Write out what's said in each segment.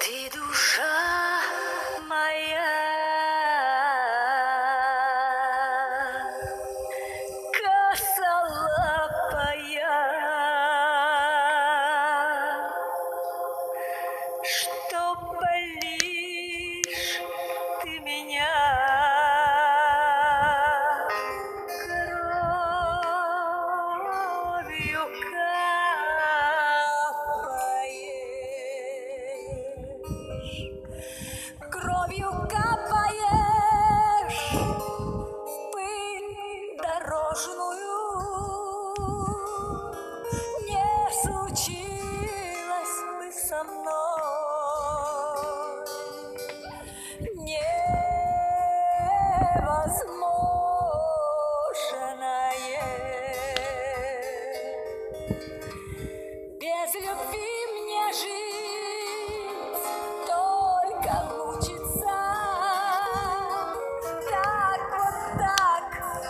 Ты душа моя, косолапая, что болишь ты меня кровью капаешь в пыль дорожную. Не случилось бы со мной невозможное. Без любви мне жить, только мучиться. Так вот так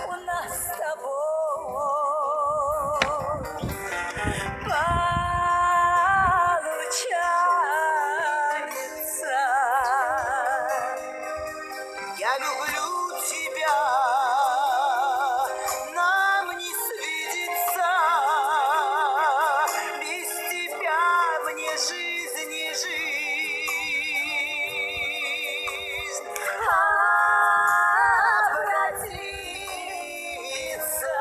у нас с тобой получается. Я люблю тебя, нам не свидится. Без тебя мне жизнь не жизнь. Обратиться.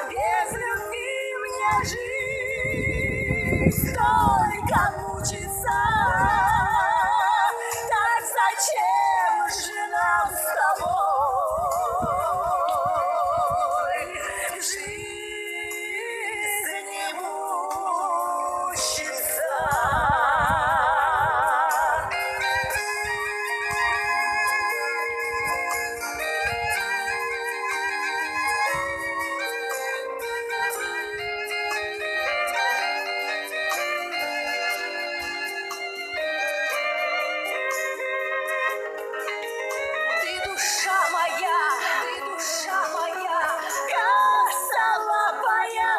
Без любви мне жизнь только мучиться. Так зачем же нам с тобой жизнь мучиться? Ты душа моя, косолапая,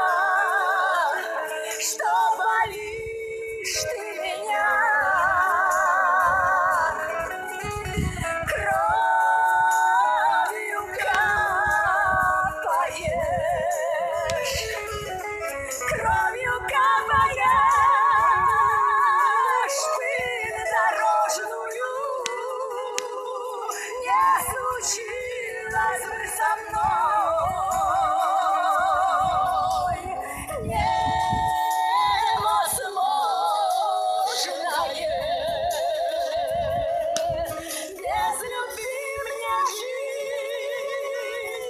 что болишь ты меня кровью капаешь, пыль дорожную. Не случилось бы со мной невозможное. Без любви мне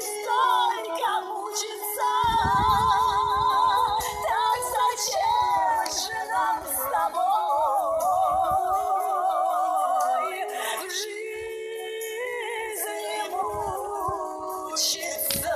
жизнь только мучиться. Так зачем же нам с тобой жизнь мучиться?